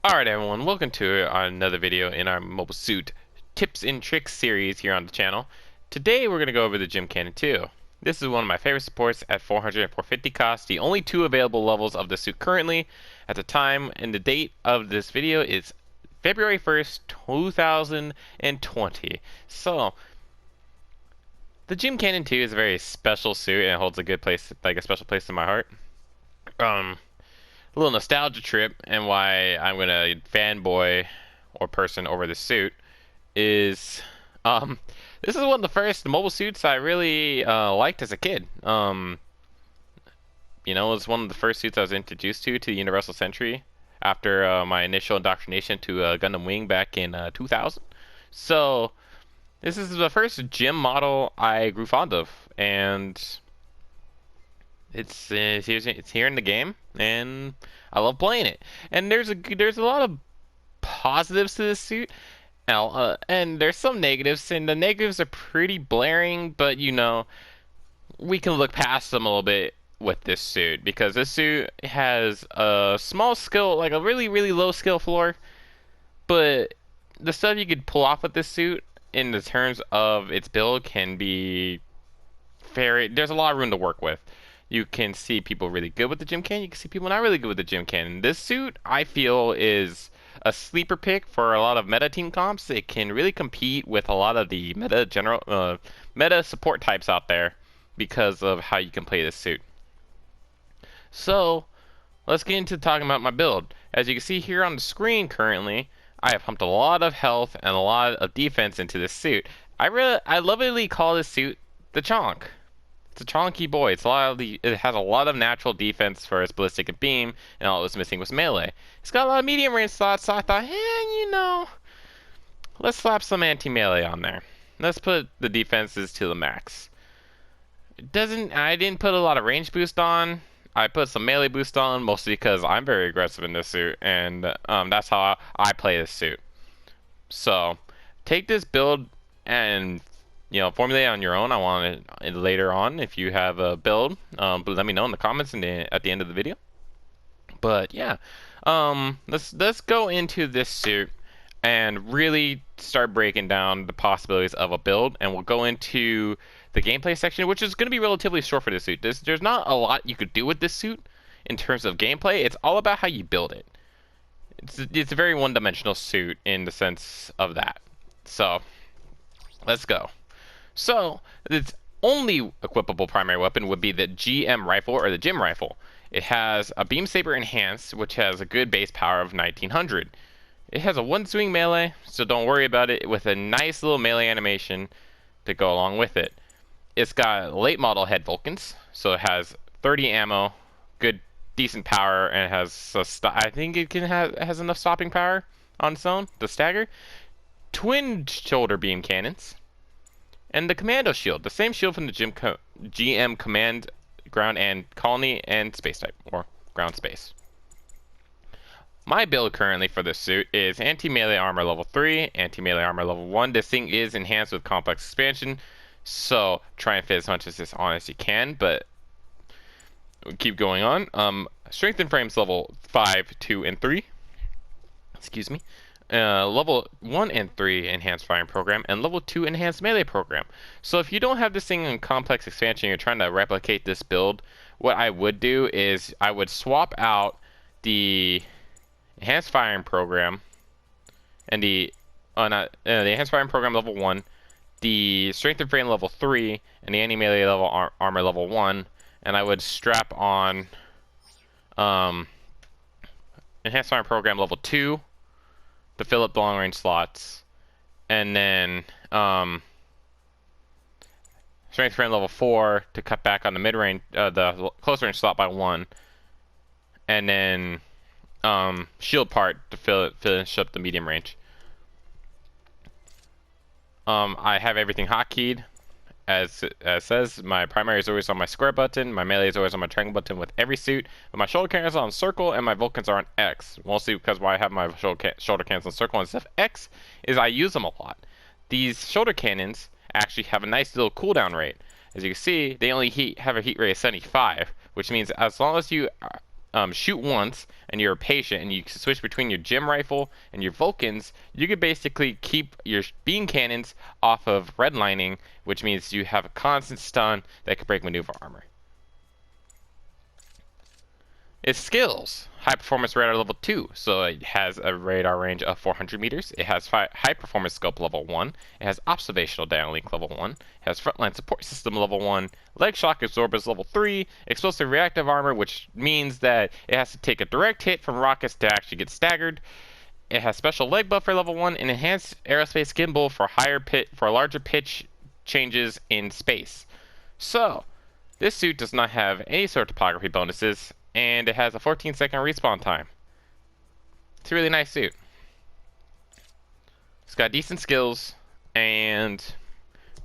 Alright everyone, welcome to another video in our mobile suit tips and tricks series here on the channel. Today we're going to go over the Gym Cannon 2. This is one of my favorite supports at 400 and 450 cost, the only two available levels of the suit currently. At the time and the date of this video is February 1st, 2020. So, the Gym Cannon 2 is a very special suit and it holds a good place, like a special place in my heart. A little nostalgia trip and why I'm gonna fanboy or person over this suit is this is one of the first mobile suits I really liked as a kid. You know, it was one of the first suits I was introduced to the Universal Century after my initial indoctrination to Gundam Wing back in 2000. So this is the first gym model I grew fond of, and it's here in the game, and I love playing it. And there's a lot of positives to this suit, and there's some negatives, and the negatives are pretty blaring. But you know, we can look past them a little bit with this suit because this suit has a small skill, like a really low skill floor. But the stuff you could pull off with this suit, in the terms of its build, can be there's a lot of room to work with. You can see people really good with the Gym Cannon. You can see people not really good with the Gym Cannon. This suit, I feel, is a sleeper pick for a lot of meta team comps. It can really compete with a lot of the meta support types out there because of how you can play this suit. So, let's get into talking about my build. As you can see here on the screen currently, I have pumped a lot of health and a lot of defense into this suit. I lovingly call this suit the Chonk. It's a chonky boy. It has a lot of natural defense for its ballistic and beam, and all it was missing was melee. It's got a lot of medium range slots, so I thought, you know, let's slap some anti-melee on there. Let's put the defenses to the max. I didn't put a lot of range boost on. I put some melee boost on, mostly because I'm very aggressive in this suit, and that's how I play this suit. So, take this build and, you know, formulate on your own. I want it later on if you have a build, but let me know in the comments at the end of the video. But yeah, let's go into this suit and really start breaking down the possibilities of a build, and we'll go into the gameplay section, which is going to be relatively short for this suit. There's not a lot you could do with this suit in terms of gameplay. It's all about how you build it. It's a very one-dimensional suit in the sense of that. So let's go. So, its only equipable primary weapon would be the GM rifle, or the Gym rifle. It has a Beam Saber Enhanced, which has a good base power of 1900. It has a one-swing melee, so don't worry about it, with a nice little melee animation to go along with it. It's got late model head Vulcans, so it has 30 ammo, good, decent power, and it has I think it has enough stopping power on its own to stagger. Twin shoulder beam cannons. And the Commando Shield, the same shield from the GM Command, Ground and Colony and Space type, or Ground Space. My build currently for this suit is Anti-Melee Armor level 3, Anti-Melee Armor level 1. This thing is enhanced with Complex Expansion, so try and fit as much of this on as you can, but we'll keep going on. Strength and Frames level 5, 2, and 3. Excuse me. Level 1 and 3 enhanced firing program, and level 2 enhanced melee program. So if you don't have this thing in complex expansion, you're trying to replicate this build, what I would do is I would swap out the enhanced firing program and the enhanced firing program level 1, the strength and frame level 3, and the anti-melee level armor level 1, and I would strap on enhanced firing program level 2 to fill up the long range slots, and then strength frame level 4 to cut back on the mid range, the close range slot by 1, and then shield part to finish up the medium range. I have everything hotkeyed. As says, my primary is always on my square button, my melee is always on my triangle button with every suit, but my shoulder cannons are on circle and my Vulcans are on X. Mostly because why I have my shoulder cannons on circle instead of X is I use them a lot. These shoulder cannons actually have a nice little cooldown rate. As you can see, they only have a heat rate of 75, which means as long as you shoot once and you're patient and you switch between your gym rifle and your Vulcans, you could basically keep your beam cannons off of redlining, which means you have a constant stun that can break maneuver armor. Its skills: high performance radar level 2, so it has a radar range of 400 meters. It has high performance scope level 1. It has observational downlink level 1. It has frontline support system level 1. Leg shock absorbers level 3. Explosive reactive armor, which means that it has to take a direct hit from rockets to actually get staggered. It has special leg buffer level 1 and enhanced aerospace gimbal for larger pitch changes in space. So, this suit does not have any sort of topography bonuses, and it has a 14-second respawn time. It's a really nice suit. It's got decent skills, and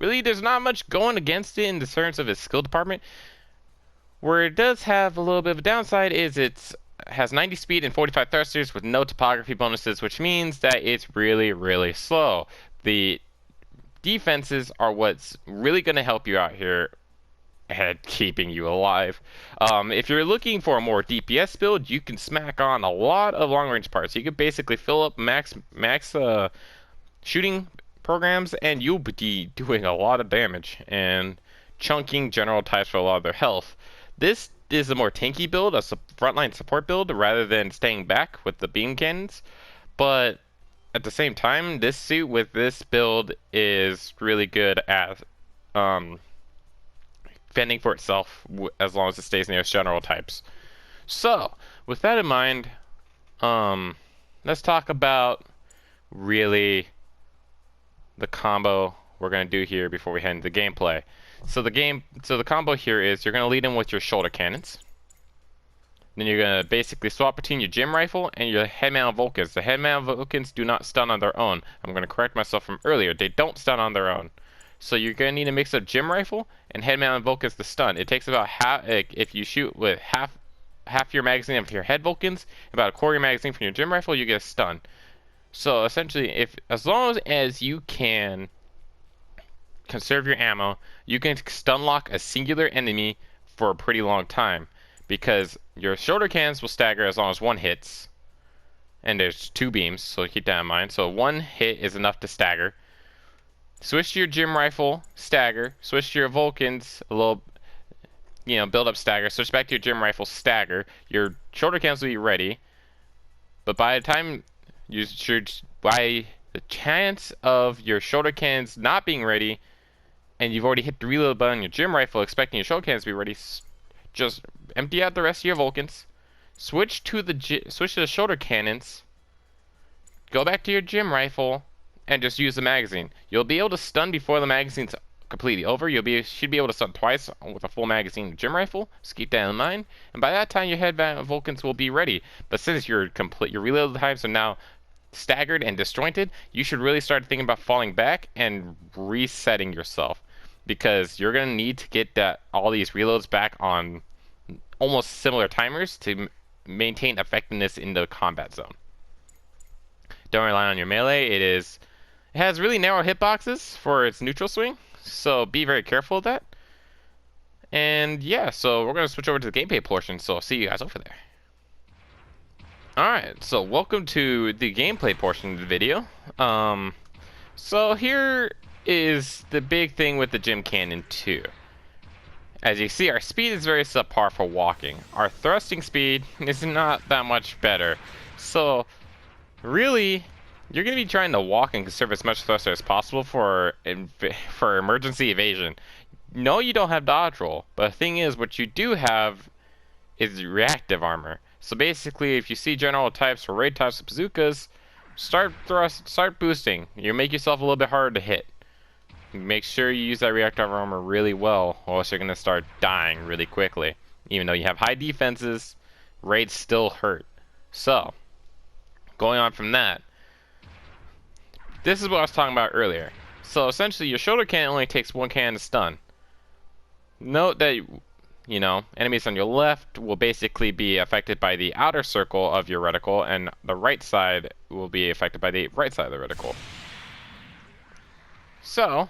really there's not much going against it in the terms of its skill department. Where it does have a little bit of a downside is it has 90 speed and 45 thrusters with no topography bonuses, which means that it's really, really slow. The defenses are what's really going to help you out here and keeping you alive. If you're looking for a more DPS build, you can smack on a lot of long-range parts. You can basically fill up max shooting programs, and you'll be doing a lot of damage and chunking general types for a lot of their health. This is a more tanky build, a frontline support build, rather than staying back with the beam cannons. But at the same time, this suit with this build is really good at fending for itself as long as it stays near its general types. So, with that in mind, let's talk about really the combo we're going to do here before we head into gameplay. So the combo here is you're going to lead in with your shoulder cannons. Then you're going to basically swap between your gym rifle and your head-mounted Vulcans. The head-mounted Vulcans do not stun on their own. I'm going to correct myself from earlier. They don't stun on their own. So you're going to need to mix up gym rifle and head-mounted Vulcans to stun. It takes about half, if you shoot with half your magazine of your head Vulcans, about a quarter of your magazine from your gym rifle, you get a stun. So essentially, as long as you can conserve your ammo, you can stun lock a singular enemy for a pretty long time, because your shoulder cannons will stagger as long as one hits, and there's 2 beams, so keep that in mind. So 1 hit is enough to stagger. Switch to your gym rifle, stagger. Switch to your Vulcans, a little, build up stagger. Switch back to your gym rifle, stagger. Your shoulder cannons will be ready. But by the time by the chance of your shoulder cannons not being ready, and you've already hit the reload button on your gym rifle, expecting your shoulder cannons to be ready, just empty out the rest of your Vulcans. Switch to the shoulder cannons. Go back to your gym rifle. And just use the magazine. You'll be able to stun before the magazine's completely over. Should be able to stun twice with a full magazine gym rifle. Just keep that in mind. And by that time, your head Vulcans will be ready. But since your reload times are now staggered and disjointed, you should really start thinking about falling back and resetting yourself, because you're gonna need to get all these reloads back on almost similar timers to maintain effectiveness in the combat zone. Don't rely on your melee. It has really narrow hitboxes for its neutral swing, so be very careful of that. And yeah, so we're going to switch over to the gameplay portion, so I'll see you guys over there. Alright, so welcome to the gameplay portion of the video. So here is the big thing with the Gym Cannon 2. As you see, our speed is very subpar for walking. Our thrusting speed is not that much better. So really, you're going to be trying to walk and conserve as much thruster as possible for emergency evasion. No, you don't have dodge roll, but the thing is, what you do have is reactive armor. So basically, if you see general types or raid types of bazookas, start boosting. You make yourself a little bit harder to hit. Make sure you use that reactive armor really well, or else you're going to start dying really quickly. Even though you have high defenses, raids still hurt. So, going on from that, this is what I was talking about earlier. So essentially, your shoulder cannon only takes 1 cannon to stun. Note that, enemies on your left will basically be affected by the outer circle of your reticle, and the right side will be affected by the right side of the reticle. So,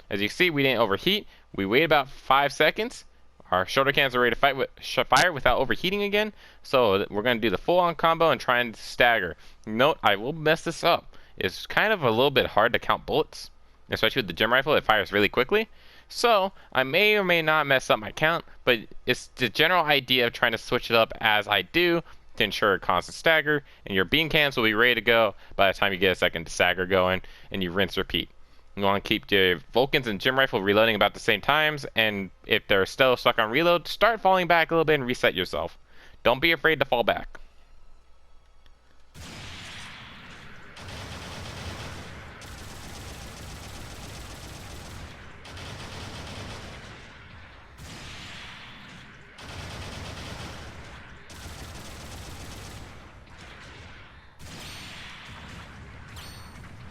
as you see, we didn't overheat. We wait about 5 seconds. Our shoulder cannons are ready to fire without overheating again. So we're going to do the full-on combo and try and stagger. Note, I will mess this up. It's kind of a little bit hard to count bullets, especially with the gem rifle. It fires really quickly. So I may or may not mess up my count, but it's the general idea of trying to switch it up as I do to ensure a constant stagger, and your beam cans will be ready to go by the time you get a second stagger going, and you rinse repeat. You want to keep your Vulcans and gem rifle reloading about the same times, and if they're still stuck on reload, start falling back a little bit and reset yourself. Don't be afraid to fall back.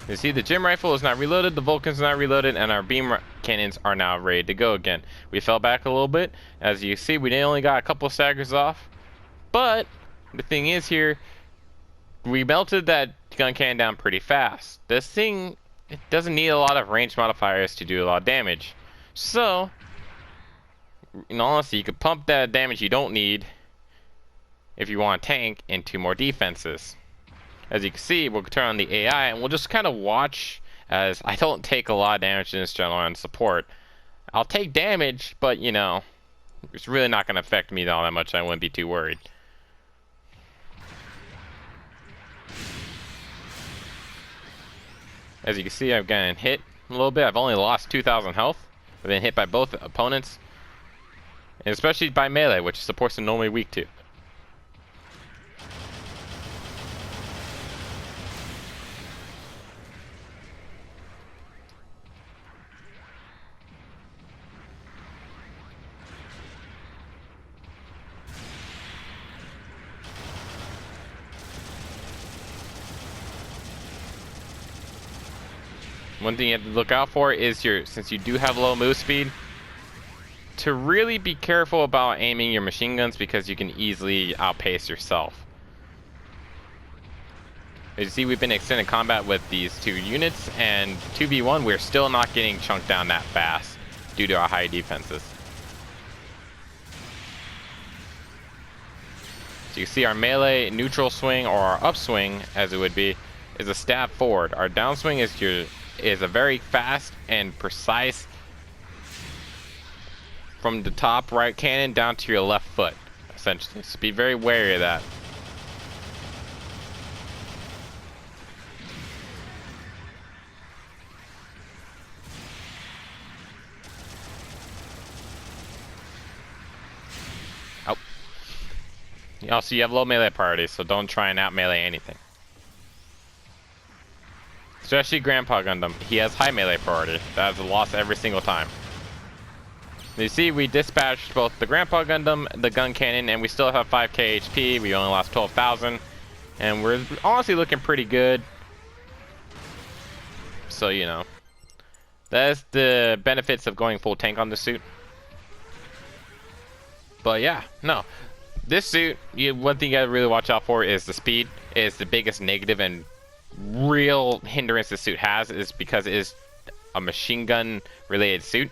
You see, the gem rifle is not reloaded, the Vulcan's not reloaded, and our beam cannons are now ready to go again. We fell back a little bit. As you see, we only got a couple of staggers off. But the thing is here, we melted that gun cannon down pretty fast. This thing, it doesn't need a lot of range modifiers to do a lot of damage. So, in all honesty, you could pump that damage you don't need if you want a tank into more defenses. As you can see, we'll turn on the AI and we'll just kind of watch, as I don't take a lot of damage in this general on support. I'll take damage, but you know, it's really not going to affect me all that much. I wouldn't be too worried. As you can see, I've gotten hit a little bit. I've only lost 2,000 health. I've been hit by both opponents, and especially by melee, which supports are normally weak to. One thing you have to look out for is since you do have low move speed, to really be careful about aiming your machine guns because you can easily outpace yourself. As you see, we've been in extended combat with these two units, and 2v1 we're still not getting chunked down that fast due to our high defenses. So you see our melee neutral swing, or our upswing as it would be, is a stab forward. Our downswing is a very fast and precise from the top right cannon down to your left foot, essentially. So be very wary of that. Oh. Also, you have low melee priority, so don't try and out melee anything. Especially Grandpa Gundam, he has high melee priority. That has a loss every single time. You see, we dispatched both the Grandpa Gundam, the gun cannon, and we still have 5k HP. We only lost 12,000, and we're honestly looking pretty good. So, you know, that's the benefits of going full tank on this suit. But yeah, no. This suit, one thing you gotta really watch out for is the speed. It's the biggest negative and real hindrance this suit has, is because it is a machine gun related suit.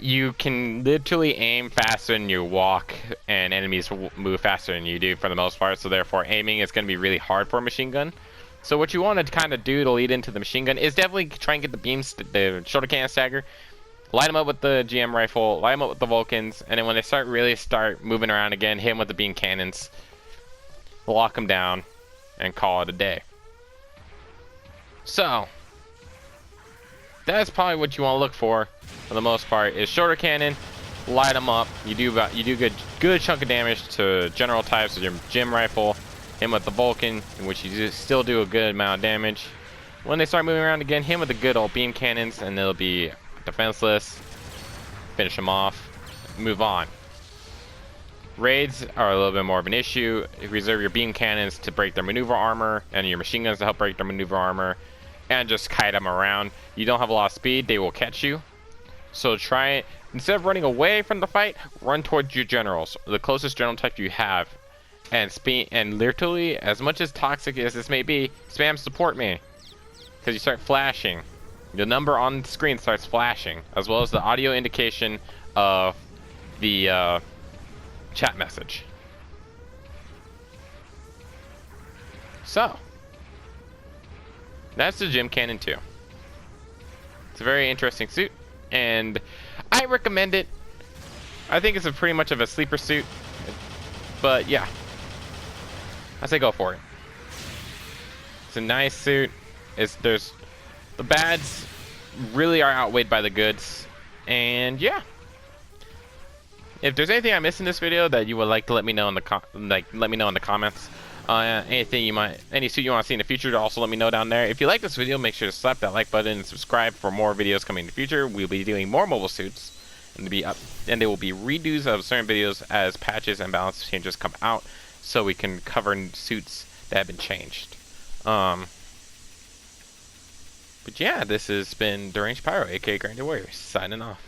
You can literally aim faster than you walk, and enemies will move faster than you do for the most part, so therefore aiming is going to be really hard for a machine gun. So what you want to kind of do to lead into the machine gun is definitely try and get the shoulder cannon stagger, light them up with the GM rifle, light them up with the Vulcans, and then when they start moving around again, hit them with the beam cannons, lock them down, and call it a day. So that's probably what you want to look for the most part, is shoulder cannon, light them up. You do good chunk of damage to general types with your gem rifle, him with the Vulcan, in which you still do a good amount of damage. When they start moving around again, him with the good old beam cannons, and they'll be defenseless. Finish them off, move on. Raids are a little bit more of an issue. Reserve your beam cannons to break their maneuver armor, and your machine guns to help break their maneuver armor, and just kite them around. You don't have a lot of speed, they will catch you. So try it. Instead of running away from the fight, run towards your generals, the closest general type you have, and literally, as much as toxic as this may be, spam support me, because you start flashing. The number on the screen starts flashing, as well as the audio indication of the chat message. So, that's the Gym Cannon 2. It's a very interesting suit, and I recommend it. I think it's a pretty much of a sleeper suit, but yeah, I say go for it. It's a nice suit. There's the bads really are outweighed by the goods, and yeah. If there's anything I missed in this video that you would like to let me know in the let me know in the comments. Any suit you want to see in the future, also let me know down there. If you like this video, make sure to slap that like button and subscribe for more videos coming in the future. We'll be doing more mobile suits, and there will be redos of certain videos as patches and balance changes come out, so we can cover suits that have been changed. But yeah, this has been Deranged Pyro, aka Grinded Warrior, signing off.